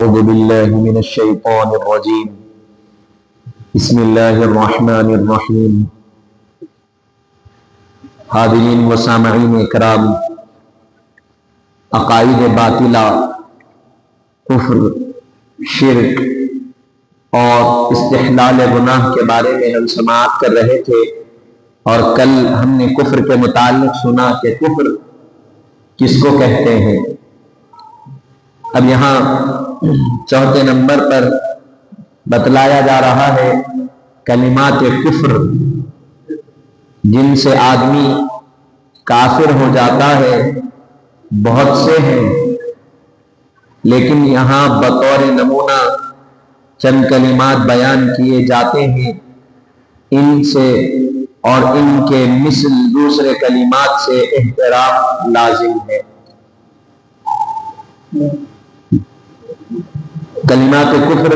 أعوذ بالله من الشيطان الرجيم بسم الله الرحمن الرحیم۔ حاضرین و سامعین اکرام، عقائد باطلہ، کفر، شرک اور استحلال گناہ کے بارے میں ہم سماعت کر رہے تھے، اور کل ہم نے کفر کے متعلق سنا کہ کفر کس کو کہتے ہیں۔ اب یہاں چوتھے نمبر پر بتلایا جا رہا ہے کلمات کفر جن سے آدمی کافر ہو جاتا ہے، بہت سے ہیں، لیکن یہاں بطور نمونہ چند کلمات بیان کیے جاتے ہیں۔ ان سے اور ان کے مثل دوسرے کلمات سے احترام لازم ہے۔ کلمات کفر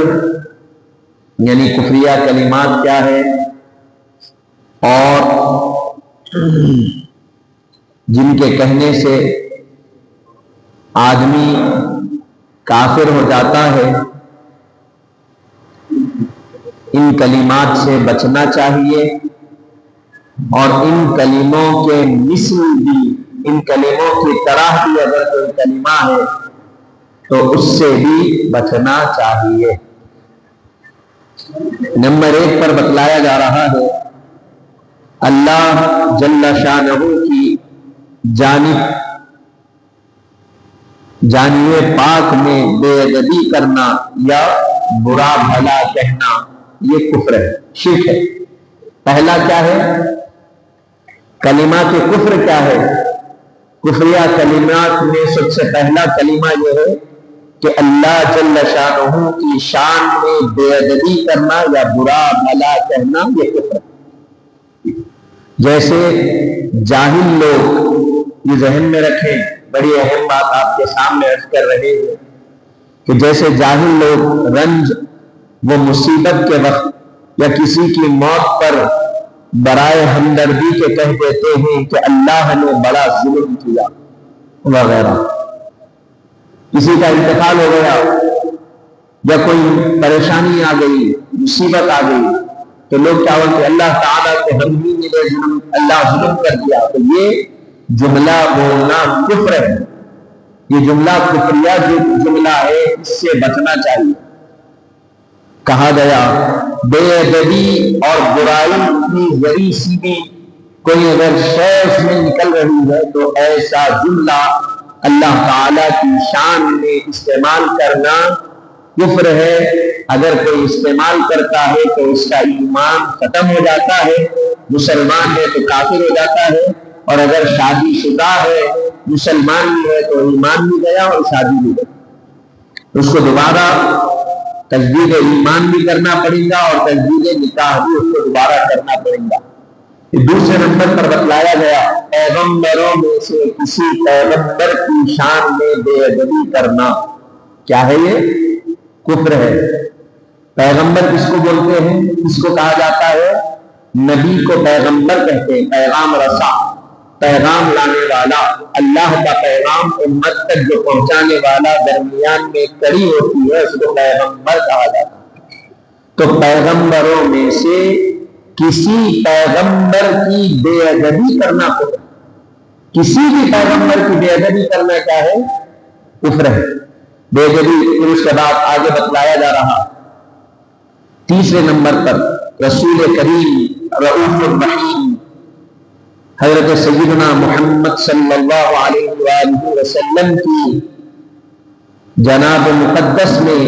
یعنی کفریہ کلمات کیا ہے، اور جن کے کہنے سے آدمی کافر ہو جاتا ہے، ان کلمات سے بچنا چاہیے، اور ان کلموں کے مثل بھی، ان کلموں کی طرح بھی اگر کوئی کلمہ ہے تو اس سے بھی بچنا چاہیے۔ نمبر 1 پر بتلایا جا رہا ہے اللہ جل شانہ کی جانب پاک میں بے ادبی کرنا یا برا بھلا کہنا، یہ کفر ہے، شرک ہے۔ پہلا کیا ہے؟ کلمات کفر کیا ہے؟ کفریہ کلمات میں سب سے پہلا کلمہ یہ ہے کہ اللہ جل شانہ کی شان میں بے ادبی کرنا یا برا بھلا کہنا، یہ کفر ہے۔ جیسے جاہل لوگ، یہ ذہن میں رکھیں، بڑی اہم بات آپ کے سامنے عرض کر رہے ہیں کہ جیسے جاہل لوگ رنج و مصیبت کے وقت یا کسی کی موت پر برائے ہمدردی کے کہہ دیتے ہیں کہ اللہ نے بڑا ظلم کیا وغیرہ، کسی کا انتقال ہو گیا یا کوئی پریشانی آ گئی، مصیبت آ گئی، تو لوگ کیا بولتے ہیں؟ اللہ تعالیٰ کو ہم ہی ملے ظلم، اللہ ظلم کر دیا۔ تو یہ جملہ بولنا کفر ہے، یہ جملہ کفریہ جملہ ہے، اس سے بچنا چاہیے۔ کہا گیا بے ادبی اور برائی کی ذریعے سی بھی کوئی اگر شے میں نکل رہی ہے تو ایسا جملہ اللہ تعالیٰ کی شان میں استعمال کرنا کفر ہے۔ اگر کوئی استعمال کرتا ہے تو اس کا ایمان ختم ہو جاتا ہے، مسلمان ہے تو کافر ہو جاتا ہے، اور اگر شادی شدہ ہے، مسلمان بھی ہے تو ایمان بھی گیا اور شادی بھی گئی، اس کو دوبارہ تجدید ایمان بھی کرنا پڑے گا اور تجدید نکاح بھی اس کو دوبارہ کرنا پڑے گا۔ دوسرے نمبر پر بتلایا گیا پیغمبروں میں سے کسی پیغمبر کی شان میں بے ادبی کرنا، کیا ہے؟ یہ کفر ہے۔ پیغمبر کس کو بولتے ہیں؟ کس کو کہا جاتا ہے؟ نبی کو پیغمبر کہتے ہیں، پیغام رسا، پیغام لانے والا، اللہ کا پیغام امت تک جو پہنچانے والا، درمیان میں کڑی ہوتی ہے، اس کو پیغمبر کہا جاتا ہے۔ تو پیغمبروں میں سے کسی پیغمبر کی بے ادبی کرنا کفر ہے۔ کسی بھی پیغمبر کی بے ادبی کرنا کیا ہے؟ کفر ہے، بے ادبی۔ پھر اس کے بعد آگے بتلایا جا رہا تیسرے نمبر پر رسول کریم رؤوف الرحیم حضرت سیدنا محمد صلی اللہ علیہ وآلہ وسلم کی جناب مقدس میں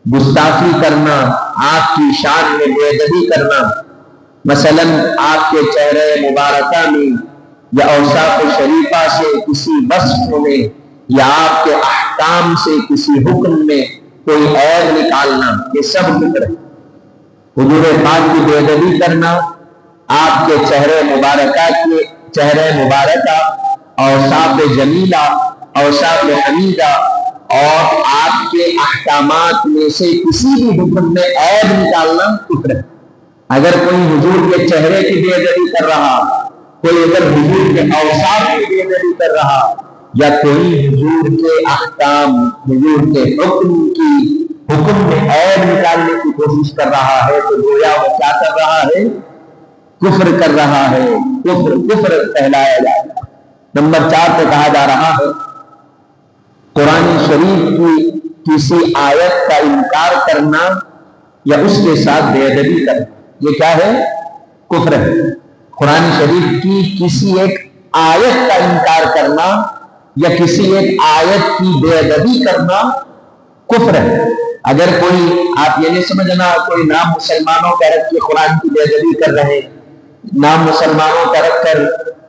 گستاخی کرنا، آپ کی شان میں بے ادبی کرنا، مثلا آپ کے چہرے مبارکہ میں یا اوصاف شریفہ سے کسی وصف میں یا آپ کے احکام سے کسی حکم میں کوئی عیب نکالنا، یہ سب کفر ہے۔ حضور پاک کی بے ادبی کرنا، آپ کے چہرے مبارکہ، اوصاف جمیلہ، اوصاف حمیدہ اور آپ کے احکامات میں سے کسی بھی حکم میں عیب نکالنا کفر ہے۔ اگر کوئی حضور کے چہرے کی بے ادبی کر رہا، کوئی اگر حضور کے اوصاف کی بے ادبی کر رہا، یا کوئی حضور کے احکام، حضور کے حکم کوشش کر رہا ہے تو گویا وہ کیا کر رہا ہے؟ کفر کر رہا ہے، کفر کہلایا جائے گا۔ نمبر 4 پہ کہا جا رہا ہے قرآن شریف کی کسی آیت کا انکار کرنا یا اس کے ساتھ بے ادبی کرنا، یہ کیا ہے؟ کفر ہے۔ قرآن شریف کی کسی ایک آیت کا انکار کرنا یا کسی ایک آیت کی بے ادبی کرنا کفر ہے۔ اگر کوئی، آپ یہ نہیں سمجھنا کوئی نام مسلمانوں کا رکھ کے قرآن کی بے ادبی کر رہے ہیں، نام مسلمانوں کا رکھ کر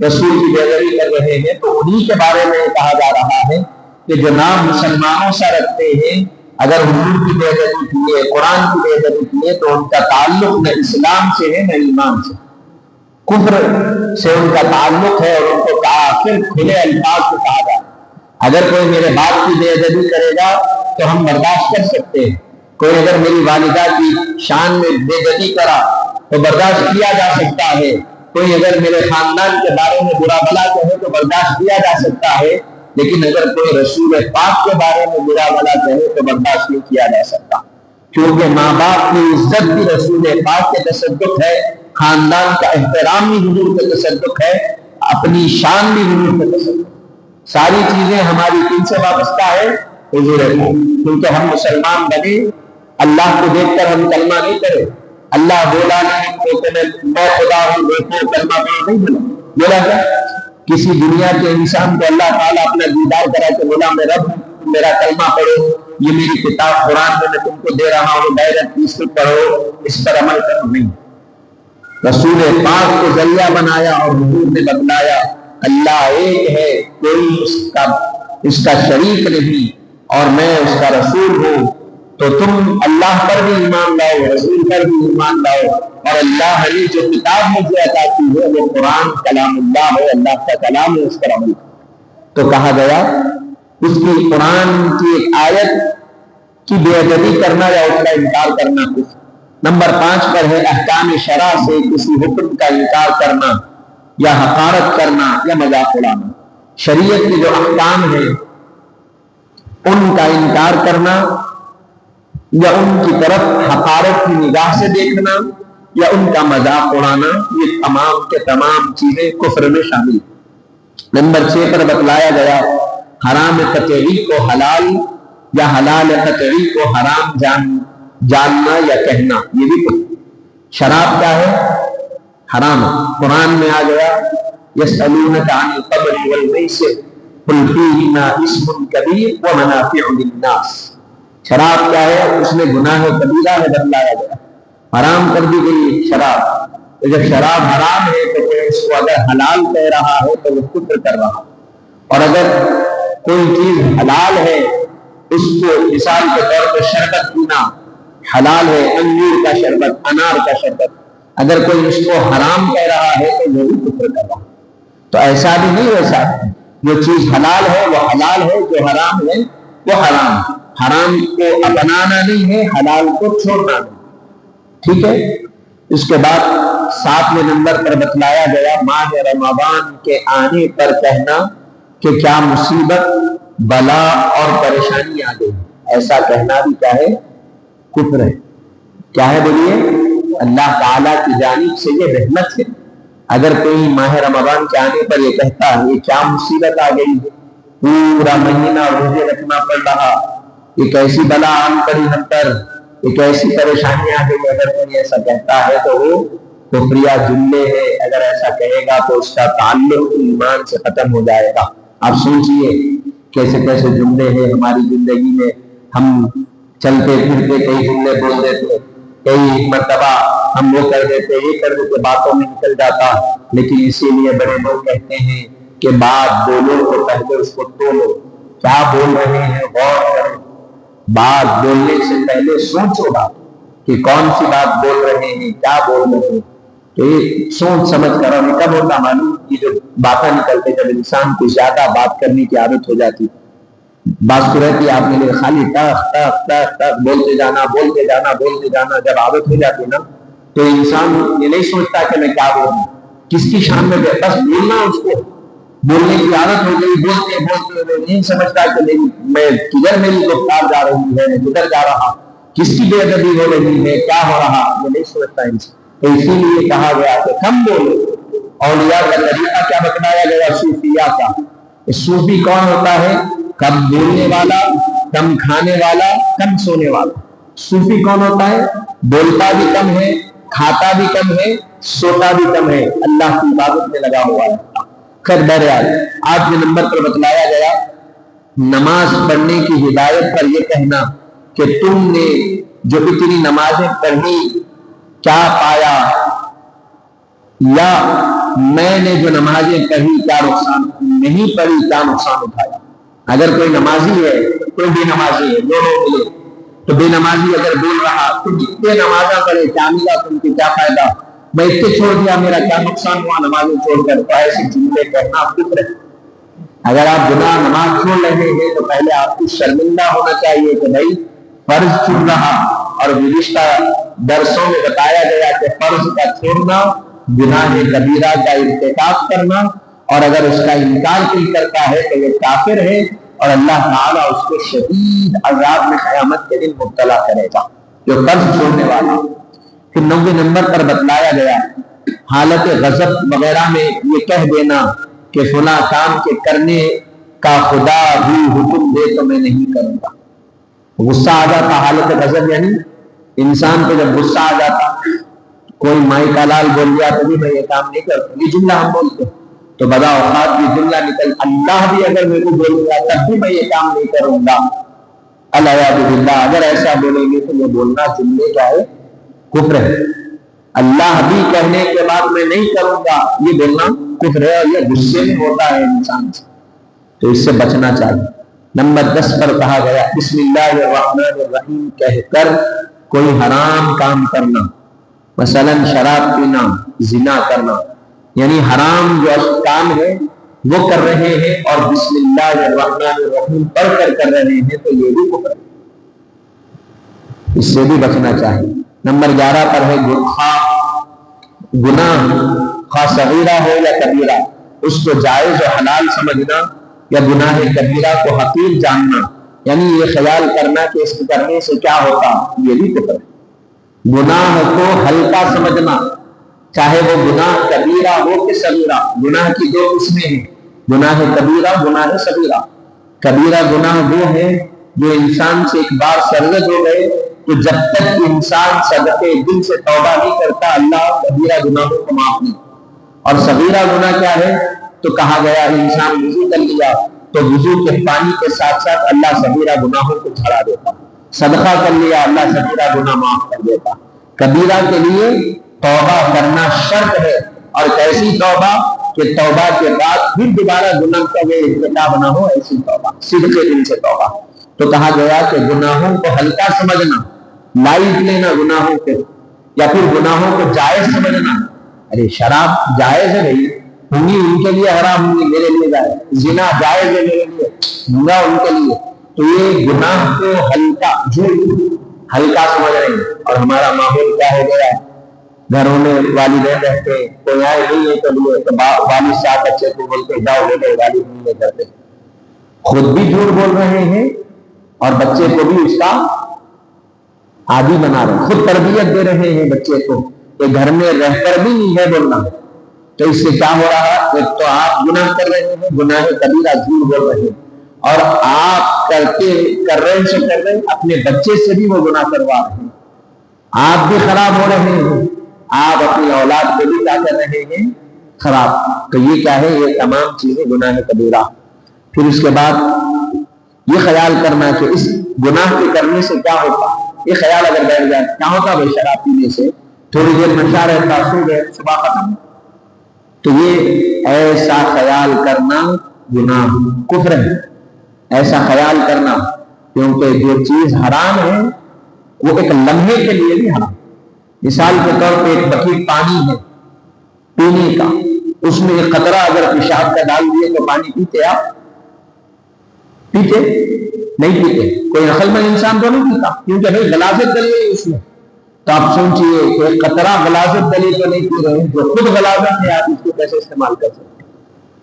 رسول کی بے ادبی کر رہے ہیں، تو انہی کے بارے میں کہا جا رہا ہے کہ جو نام مسلمانوں سے رکھتے ہیں، اگر حضور کی بے ادبی کیے، قرآن کی بے ادبی کیے، تو ان کا تعلق نہ اسلام سے ہے نہ ایمان سے، کفر سے ان کا تعلق ہے، اور ان کو کافر کھلے الفاظ سے کہا جائے۔ اگر کوئی میرے باپ کی بے ادبی کرے گا تو ہم برداشت کر سکتے ہیں، کوئی اگر میری والدہ کی شان میں بے ادبی کرا تو برداشت کیا جا سکتا ہے، کوئی اگر میرے خاندان کے بارے میں برا بھلا کہے تو برداشت کیا جا سکتا ہے، لیکن اگر کوئی رسول پاک کے بارے میں برا بھلا کہے تو برداشت نہیں کیا جا سکتا، کیونکہ ماں باپ کی عزت بھی رسول پاک کے تصدق ہے، خاندان کا احترام بھی حضور کے تصدق ہے، اپنی شان بھی حضور کے تصدق ہے۔ ساری چیزیں ہماری کن سے وابستہ ہے؟ حضور پاک، کیونکہ ہم مسلمان بنے، اللہ کو دیکھ کر ہم کلمہ نہیں کرے، اللہ بولا نہیں تو میں خدا ہوں دیکھو کلمہ نہیں بولا کیا؟ کسی دنیا کے انسان کو اللہ تعالیٰ اپنا دیدار کرا کے بولا میں رب ہوں، میرا کلمہ پڑھو، یہ میری کتاب قرآن میں تم کو دے رہا ہوں، ڈائریکٹ اس کو پڑھو، اس پر عمل کرو؟ نہیں، رسول پاک کو ذریعہ بنایا اور حضور نے بتلایا اللہ ایک ہے، کوئی اس کا شریک نہیں، اور میں اس کا رسول ہوں، تو تم اللہ پر بھی ایمان لاؤ، رسول پر بھی ایمان لاؤ، اور اللہ نے جو کتاب مجھے عطا کی ہے وہ قرآن کلام اللہ ہے، اللہ کا کلام ہے، اس پر عمل۔ تو کہا گیا اس کی قرآن کی ایک آیت کی بے ادبی کرنا یا اس کا انکار کرنا کفر۔ نمبر 5 پر ہے احکام شرع سے کسی حکم کا انکار کرنا یا حقارت کرنا یا مذاق اڑانا۔ شریعت کے جو احکام ہیں ان کا انکار کرنا یا ان کی طرف حقارت کی نگاہ سے دیکھنا یا ان کا مذاق اڑانا، یہ تمام کے تمام چیزیں کفر میں شامل۔ نمبر 6 پر بتلایا گیا حرام قطعی کو حلال یا حلال قطعی کو حرام جاننا یا کہنا، یہ بھی کفر۔ شراب کیا ہے؟ حرام۔ قرآن میں آ گیا یسألونک عن الخمر والمیسر قل فیہما اسم کبیر ومنافع للناس۔ شراب کیا ہے؟ اس میں گناہ کبیرہ ہے بتلایا گیا، حرام کر دی گئی شراب۔ تو جب شراب حرام ہے تو کوئی اس کو اگر حلال کہہ رہا ہے تو وہ کفر کر رہا ہے، اور اگر کوئی چیز حلال ہے اس کو مثال کے طور پر شربت پینا حلال ہے، انگور کا شربت، انار کا شربت، اگر کوئی اس کو حرام کہہ رہا ہے تو وہ بھی کفر کر رہا ہے۔ تو ایسا بھی نہیں، ویسا جو چیز حلال ہے وہ حلال ہے، جو حرام ہے وہ حرام ہے۔ حرام کو اپنانا نہیں ہے، حلال کو چھوڑنا نہیں، ٹھیک ہے۔ اس کے بعد 7ویں نمبر پر بتلایا گیا ماہ رمضان کے آنے پر کہنا کہ کیا مصیبت، بلا اور پریشانی آ گئی، ایسا کہنا بھی کیا ہے؟ کفر ہے۔ کیا ہے بولیے؟ اللہ تعالیٰ کی جانب سے یہ رحمت ہے۔ اگر کوئی ماہ رمضان کے آنے پر یہ کہتا ہے یہ کیا مصیبت آ گئی، پورا مہینہ روزے رکھنا پڑ رہا، ایک ایسی بلا آن پڑی ہم پر، ایک ایسی پریشانی آ گئی، اگر کوئی ایسا کہتا ہے تو وہ کفریہ جملے ہے۔ اگر ایسا کہے گا تو اس کا تعلق ایمان سے ختم ہو جائے گا۔ آپ سوچئے کیسے کیسے جملے ہیں ہماری زندگی میں، ہم چلتے پھرتے کئی جملے بول دیتے، کئی مرتبہ ہم وہ کر دیتے، یہ کر دیتے، باتوں میں نکل جاتا، لیکن اسی لیے بڑے لوگ کہتے ہیں کہ بات بولو تو پہلے اس کو تولو، کیا بول رہے ہیں غور کرو، بات بولنے سے پہلے سوچو بات کہ کون سی بات بول رہے ہیں، کیا بول رہے ہیں، تو یہ سوچ سمجھ کر۔ اور کب ہوتا معلوم کہ جو باتیں نکلتے جب انسان کو زیادہ بات کرنے کی عادت ہو جاتی، بات تو رہتی آپ نے خالی ٹک ٹک ٹک ٹک بولتے جانا بولتے جانا بولتے جانا، جب عادت ہو جاتی نا تو انسان یہ نہیں سوچتا کہ میں کیا بولوں، کس کی شان میں، بس بولنا، اس کو بولنے کی عادت ہو گئی، بولتے بولتے نہیں سمجھتا کہ میں کدھر میری گفتار جا رہی ہے، کدھر جا رہا، کس کی بے ادبی ہو رہی ہے، کیا ہو رہا، یہ نہیں سوچتا انسان. تو اسی لیے کہا گیا کہ کم بولو. اولیاء کا طریقہ کیا بتایا گیا؟ صوفیہ کا. صوفی کون ہوتا ہے؟ کم بولنے والا، کم کھانے والا، کم سونے والا. صوفی کون ہوتا ہے؟ بولتا بھی کم ہے، کھاتا بھی کم ہے، سوتا بھی کم ہے، اللہ کی عبادت میں لگا ہوا ہے. خیر بہرحال آج کے نمبر پر بتلایا گیا نماز پڑھنے کی ہدایت پر یہ کہنا کہ تم نے جو اتنی نمازیں پڑھی کیا پایا، یا میں نے جو نمازیں پڑھی کیا نقصان، نہیں پڑھی کیا نقصان اٹھایا. اگر کوئی نمازی ہے کوئی بے نمازی ہے، دونوں ملے، تو بے نمازی اگر بول رہا تو جتنے نمازیں پڑھے کیا ملا تم کو، کیا فائدہ، میں اس سے چھوڑ دیا میرا کیا نقصان ہوا نمازیں چھوڑ کر. تو ایسے جملے کہنا فکر ہے. اگر آپ گناہ نماز چھوڑ رہے ہیں تو پہلے آپ کو شرمندہ ہونا چاہیے کہ بھائی فرض چھوڑ رہا. اور گزشتہ درسوں میں بتایا گیا کہ فرض کا چھوڑنا گناہ کبیرہ کا ارتکاب کرنا، اور اگر اس کا انکار کوئی کرتا ہے تو یہ کافر ہے، اور اللہ تعالیٰ اس کو شدید عذاب میں قیامت کے دن مبتلا کرے گا جو فرض چھوڑنے والا. پھر 9 نمبر پر بتلایا گیا حالت غضب وغیرہ میں یہ کہہ دینا کہ فلاں کام کے کرنے کا خدا بھی حکم دے تو میں نہیں کروں گا. غصہ آ جاتا حالت غضب، یعنی انسان کو جب غصہ آ جاتا، کوئی مائی کا لال بول دیا تو بھی میں یہ کام نہیں کرتا، یہ جملہ ہم بولتے تو بدا اوقات یہ جملہ نکل، اللہ بھی اگر میرے کو بول دیا تب بھی میں یہ کام نہیں کروں گا. اللہ باللہ اگر ایسا بولیں گے تو یہ بولنا جملے کیا ہے؟ کفر ہے. اللہ بھی کہنے کے بعد میں نہیں کروں گا یہ بولنا کفر ہے، اور یہ غصے میں ہوتا ہے انسان سے، تو اس سے بچنا چاہیے. نمبر 10 پر کہا گیا بسم اللہ الرحمن الرحیم کہہ کر کوئی حرام کام کرنا، مثلا شراب پینا، زنا کرنا، یعنی حرام جو کام ہے وہ کر رہے ہیں اور بسم اللہ الرحمن الرحیم پڑھ کر کر رہے ہیں تو یہ بھی کفر ہے، اس سے بھی بچنا چاہیے. نمبر 11 پر ہے گناہ خواہ صغیرہ ہو یا کبیرہ، اس کو جائز و حلال سمجھنا یا گناہ کبیرہ کو حقیر جاننا، یعنی یہ خیال کرنا کہ اس کو کرنے سے کیا ہوتا، یہ بھی کفر ہے. گناہ کو ہلکا سمجھنا، چاہے وہ گناہ کبیرہ ہو کہ صغیرہ. گناہ کی 2 قسمیں ہیں، گناہ کبیرہ، گناہ صغیرہ. کبیرہ گناہ وہ ہے جو انسان سے ایک بار سرزد ہو گئے تو جب تک انسان صدقے دل سے توبہ نہیں کرتا اللہ کبیرہ گناہوں کو معاف نہیں. اور صغیرہ گناہ کیا ہے؟ تو کہا گیا انسان وضو کر لیا تو وضو کے پانی کے ساتھ ساتھ اللہ صغیرہ گناہوں کو جھڑا دیتا. صدقہ کر لیا اللہ صغیرہ گناہ معاف کر دیتا. کبیرہ کے لیے توبہ کرنا شرط ہے، اور کیسی توبہ کہ توبہ کے بعد پھر دوبارہ گناہ کا وہ ارتکاب نہ ہو، ایسی توبہ صدق دل سے توبہ. تو کہا گیا کہ گناہوں کو ہلکا سمجھنا، لائٹ لینا گناہوں کو، یا پھر گناہوں کو جائز سمجھنا. ارے شراب جائز ہے بھائی، ہوں گی ان کے لیے حرام، ہوں گی میرے لیے جائز، زنا جائز ہے میرے لیے، برا ان کے لیے. تو یہ گناہ کو ہلکا سمجھ رہے ہیں. اور ہمارا ماحول کیا ہو گیا، گھروں میں والدین رہتے ہیں، کوئی آئے نہیں ہے تو والد صاحب بچے کو بولتے جاؤ بیٹے، والد نہیں کرتے، خود بھی جھوٹ بول رہے ہیں اور بچے کو بھی اس کا عادی بنا رہے ہیں. خود تربیت دے رہے ہیں بچے کو کہ گھر میں رہ کر بھی نہیں ہے بولنا. تو اس سے کیا ہو رہا ہے؟ ایک تو آپ گناہ کر رہے ہیں، گناہ کبیرہ جھوٹ بول رہے ہیں، اور آپ کر رہے اپنے بچے سے بھی وہ گناہ کروا رہے ہیں. آپ بھی خراب ہو رہے ہیں، آپ اپنی اولاد کو بھی کیا کر رہے ہیں؟ خراب. تو یہ کیا ہے؟ یہ تمام چیزیں گناہ کبیرہ. پھر اس کے بعد یہ خیال کرنا کہ اس گناہ کے کرنے سے کیا ہوتا. یہ خیال اگر بیٹھ جائے کیا ہوتا بھائی، شراب پینے سے تھوڑی دیر نشہ رہتا، سو گئے، صبح ختم. تو یہ ایسا خیال کرنا گناہ کفر ہے. ایسا خیال کرنا، کیونکہ جو چیز حرام ہے وہ ایک لمحے کے لیے بھی حرام. مثال کے طور پہ ایک بکیٹ پانی ہے پینے کا، اس میں ایک قطرہ اگر پیشاب کا ڈال دیے تو پانی پیتے آپ؟ پیتے نہیں پیتے. کوئی عقل مند انسان تو نہیں پیتا، کیونکہ بھائی غلاظت ڈلی ہے اس میں. تو آپ سوچئے کہ ایک قطرہ غلاظت ڈلی تو نہیں پی رہے، جو خود غلاظت ہے آپ اس کو کیسے استعمال کر سکتے؟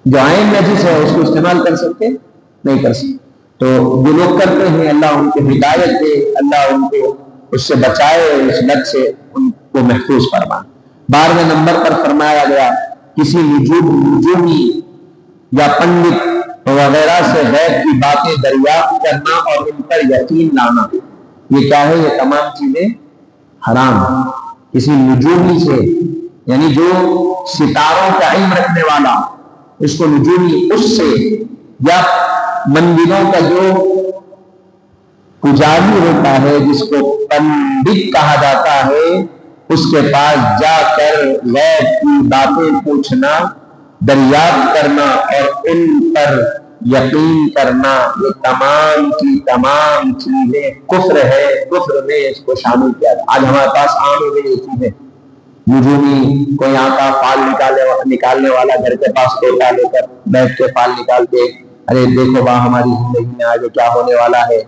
جو عین نجس ہے اس کو استعمال کر سکتے نہیں کر سکتے. تو جو لوگ کرتے ہیں اللہ ان کو ہدایت دے، اللہ ان کو اس سے بچائے، اس لت سے ان کو محفوظ فرما۔ 12ویں نمبر پر فرمایا گیا کسی نجومی یا پنڈت وغیرہ سے غیب کی باتیں دریافت کرنا اور ان پر یقین لانا، یہ کیا ہے؟ یہ تمام چیزیں حرام۔ کسی نجومی سے یعنی جو ستاروں کا علم رکھنے والا، اس کو نجومی، اس سے، یا مندروں کا جو پجاری ہوتا ہے جس کو پنڈت کہا جاتا ہے، اس کے پاس جا کر غیب کی باتیں پوچھنا، دریافت کرنا اور ان پر یقین کرنا، یہ تمام کی تمام چیزیں کفر ہے۔ کفر میں اس کو شامل کیا جائے۔ آج ہمارے پاس عام ہو گئی یہ چیزیں، نجومی کوئی آتا فال نکالنے والا گھر کے پاس ٹوٹا لے کر بیٹھ کے فال نکال کے، ارے دیکھو وہاں ہماری زندگی میں آگے کیا ہونے والا ہے۔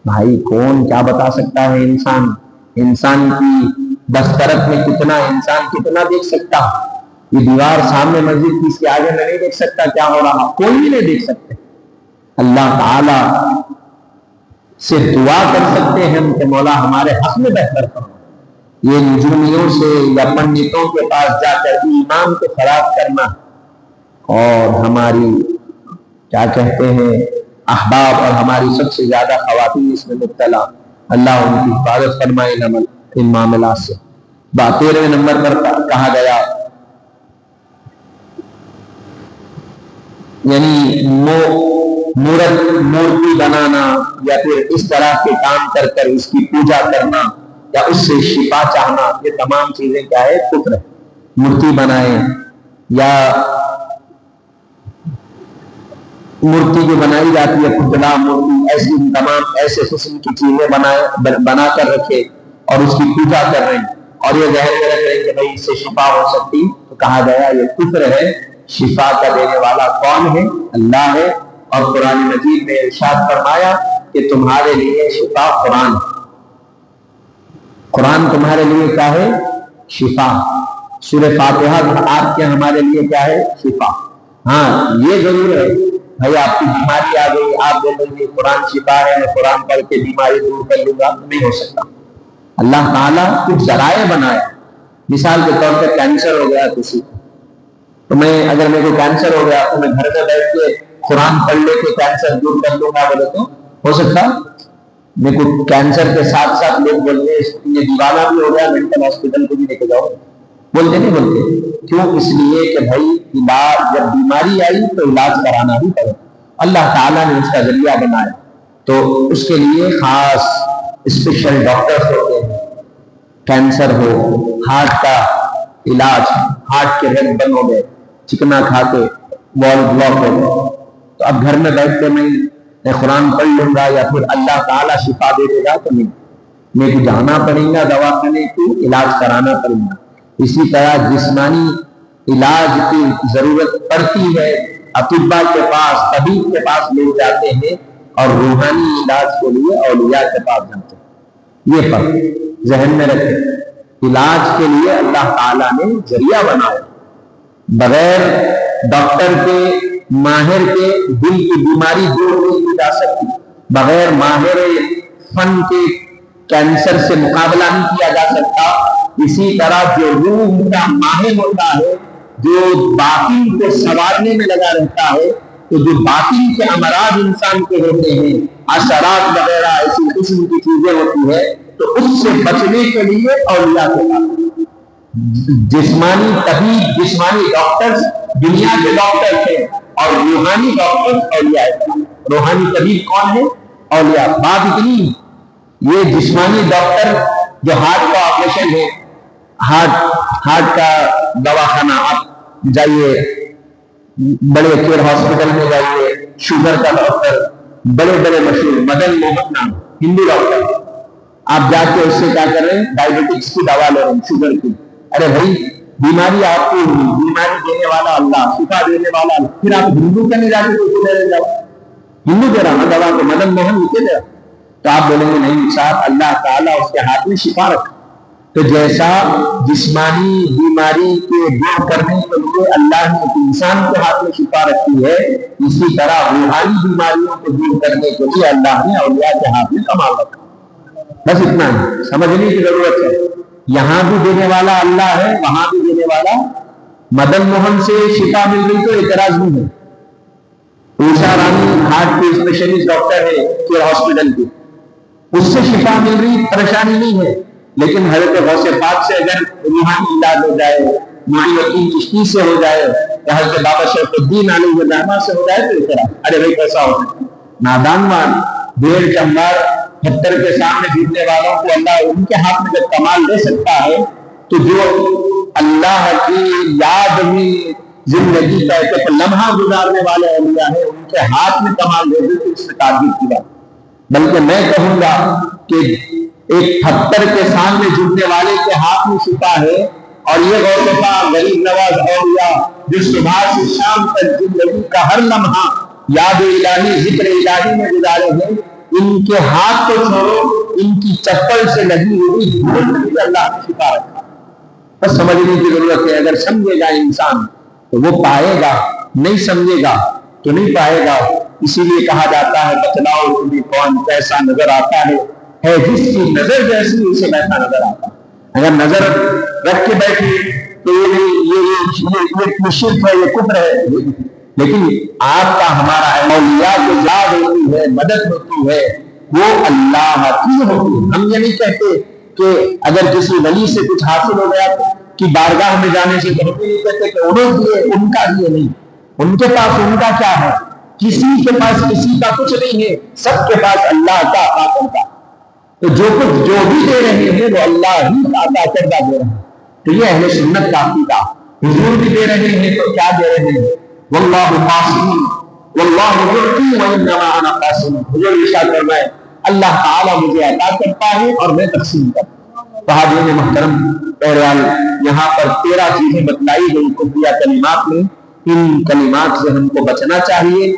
بھائی کون کیا بتا سکتا ہے؟ انسان کی دسترت میں کتنا انسان کتنا دیکھ سکتا؟ یہ دیوار سامنے مسجد کی، اس کے آگے میں نہیں دیکھ سکتا کیا ہو رہا، کوئی بھی نہیں دیکھ سکتے۔ اللہ تعالی سے دعا کر سکتے ہیں ہم کہ مولا ہمارے حق میں بہتر کرو۔ یہ نجومیوں سے یا پنڈتوں کے پاس جا کر ایمان کو خراب کرنا، اور ہماری کیا کہتے ہیں احباب اور ہماری سب سے زیادہ خواتین اس میں مبتلا، اللہ ان کی حفاظت فرمائے ان معاملات سے۔ 13ویں نمبر پر کہا گیا یعنی مورتی بنانا یا پھر اس طرح کے کام کر کر اس کی پوجا کرنا یا اس سے شفا چاہنا، یہ تمام چیزیں کیا ہے؟ کفر ہے۔ مورتی بنائیں یا مورتی جو بنائی جاتی ہے پتلا مورتی، ایسی تمام ایسے قسم کی چیزیں بنا کر رکھے اور اس کی پوجا کر رہے ہیں، اور یہ ظاہر کر رہے ہیں کہ بھائی اس سے شفا ہو سکتی، تو کہا گیا یہ کفر ہے۔ شفا کا دینے والا کون ہے؟ اللہ ہے، اور قرآن مجید میں ارشاد فرمایا کہ تمہارے لیے شفا قرآن، قرآن تمہارے لیے کیا ہے؟ شفا۔ سورہ فاتحہ آپ کے ہمارے لیے کیا ہے؟ شفا۔ ہاں یہ ضرور ہے بھائی آپ کی بیماری آ گئی، آپ بولیں گے قرآن شفا ہے، میں قرآن پڑھ کے بیماری دور کر لوں گا، نہیں ہو سکتا۔ اللہ تعالیٰ کچھ ذرائع بنایا۔ مثال کے طور پہ کینسر ہو گیا کسی کو، تو میں اگر میرے کو کینسر ہو گیا تو میں گھر میں بیٹھ کے قرآن پڑھ لے کے کینسر دور کر لوں گا، بولے تو ہو سکتا؟ میرے کو کینسر کے ساتھ ساتھ لوگ بولتے ہیں یہ دیوانہ بھی ہو گیا، مینٹل ہاسپٹل کو بھی لے کے جاؤ، بولتے نہیں بولتے؟ کیوں؟ اس لیے کہ بھائی علاج، جب بیماری آئی تو علاج کرانا بھی پڑے، اللہ تعالیٰ نے اس کا ذریعہ بنایا، تو اس کے لیے خاص اسپیشل ڈاکٹرز ہوتے ہیں۔ کینسر ہو، ہارٹ کا علاج، ہارٹ کے رگ بند ہو گئے، چکنا کھا کے وال بلاک ہو گئے، تو اب گھر میں بیٹھ کے میں قرآن پڑھ لوں گا یا پھر اللہ تعالیٰ شفا دے دے گا تو نہیں، میرے کو جانا پڑے گا دوا خانے کو، علاج کرانا پڑے گا۔ اسی طرح جسمانی علاج کی ضرورت پڑتی ہے، اطباء کے پاس، طبیب کے پاس لے جاتے ہیں، اور روحانی علاج کے لیے اولیاء کے پاس جاتے ہیں۔ یہ فرق ذہن میں رکھیں، علاج کے لیے اللہ تعالیٰ نے ذریعہ بنایا، بغیر ڈاکٹر کے، ماہر کے دل کی بیماری دور نہیں کی جا سکتی، بغیر ماہر فن کے کینسر سے مقابلہ نہیں کیا جا سکتا۔ اسی طرح جو روح کا ماہر ہوتا ہے، جو باطن کو سنوارنے میں لگا رہتا ہے، تو جو باطن کے امراض انسان کے ہوتے ہیں، اثرات وغیرہ ایسی قسم کی چیزیں ہوتی ہے، تو اس سے بچنے کے لیے اولیاء کے پاس جسمانی طبیب، جسمانی ڈاکٹرز دنیا کے ڈاکٹر ہیں، اور روحانی ڈاکٹر اولیاء ہیں۔ روحانی طبیب کون ہے؟ اولیاء۔ بات اتنی، یہ جسمانی ڈاکٹر جو ہارٹ کا آپریشن ہے، ہارٹ کا دواخانہ، آپ جائیے بڑے کیئر ہاسپٹل میں جائیے، شوگر کا ڈاکٹر، بڑے بڑے مشہور، مدن موہن نام، ہندو ڈاکٹر، آپ جا کے اس سے کیا کر رہے ہیں؟ ڈائبٹکس کی دوا لے رہے ہیں، شوگر کی۔ ارے بھائی بیماری آپ کو بیماری دینے والا اللہ، شفا دینے والا اللہ، پھر آپ ہندو کے نہیں جاتے تو لے جاؤ، ہندو دے رہا دوا کو، مدن موہن لکھے دے رہا، تو آپ بولیں گے نہیں صاحب، اللہ تعالیٰ اس کے ہاتھ میں شفا رکھا۔ تو جیسا جسمانی بیماری کے دور کرنے کے لیے اللہ نے انسان کے ہاتھ میں شفا رکھی ہے، اسی طرح روحانی بیماریوں کو دور کرنے کے لیے اللہ نے اولیاء کے ہاتھ میں کمال رکھا۔ بس اتنا ہے، سمجھنے کی ضرورت ہے۔ یہاں بھی دینے والا اللہ ہے، وہاں بھی دینے والا۔ مدن موہن سے شفا مل رہی تو اعتراض نہیں ہے، اوشا رانی ہارٹ کی اسپیشلسٹ ڈاکٹر ہے کیئر ہاسپٹل کی، اس سے شفا مل رہی، پریشانی نہیں ہے۔ لیکن حضرت غوث پاک سے اگر روحانی علاج ہو جائے، معین الدین چشتی سے ہو جائے، یا حضرت بابا شیخ الدین علیہ الرحمہ سے ہو جائے تو اعتراض، ارے بھائی کیسا ہو سکتا؟ نادان مان، بھیڑ چمبار پتھر کے سامنے جیتنے والوں کو اللہ ان کے ہاتھ میں جب کمال دے سکتا ہے، تو جو اللہ کی یاد میں زندگی کا ایک لمحہ گزارنے والے اولیاء ہیں، ان کے ہاتھ میں کمال دے دے تو اس سے تعجب کی بات۔ بلکہ میں کہوں گا کہ ایک پتھر کے سامنے جھکنے والے کے ہاتھ میں شفا ہے، اور یہ غوث پاک غریب نواز اولیاء جو صبح سے شام تک زندگی کا ہر لمحہ یاد الہی ذکر الہی میں گزارے ہیں، ان کے ہاتھ کو چھوڑو، ان کی چپل سے لگی ہوئی دھول میں اللہ نے شفا رکھا۔ بس سمجھنے کی ضرورت ہے، اگر سمجھے گا انسان تو وہ پائے گا، نہیں سمجھے گا تو نہیں پائے گا۔ اسی لیے کہا جاتا ہے بتلاؤ تمہیں کون کیسا نظر آتا ہے جس کی نظر جیسی اسے ویسا نظر آتا ہے۔ اگر نظر رکھ کے بیٹھے تو یہ شرک ہے، یہ کفر ہے، لیکن آپ کا ہمارا اولیاء کو یاد ہوتی ہے، مدد ہوتی ہے، وہ اللہ کی ہوتی ہے۔ ہم یہ نہیں کہتے کہ اگر کسی ولی سے کچھ حاصل ہو گیا تو کہ بارگاہ میں جانے سے تو نہیں کہتے کہ انہوں دیے، ان کا دیے نہیں، ان کے پاس ان کا کیا ہے؟ کسی کے پاس کسی کا کچھ نہیں ہے، سب کے پاس اللہ کا عطا کردہ۔ تو جو کچھ جو بھی دے رہے ہیں وہ اللہ ہی کا عطا کردہ دے رہے ہیں۔ تو یہ اہل سنت کا عقیدہ۔ حضور بھی دے رہے ہیں تو کیا دے رہے ہیں؟ واللہ قاسم واللہ یعطی وانما انا قاسم۔ حضور ارشاد فرمائے اللہ تعالیٰ مجھے عطا کرتا ہے اور میں تقسیم کرتا ہوں۔ تو حاضرین محترم بہرحال یہاں پر 13 چیزیں بتلائی گئی کفریہ کلمات میں، ان کلمات سے ہم کو بچنا چاہیے۔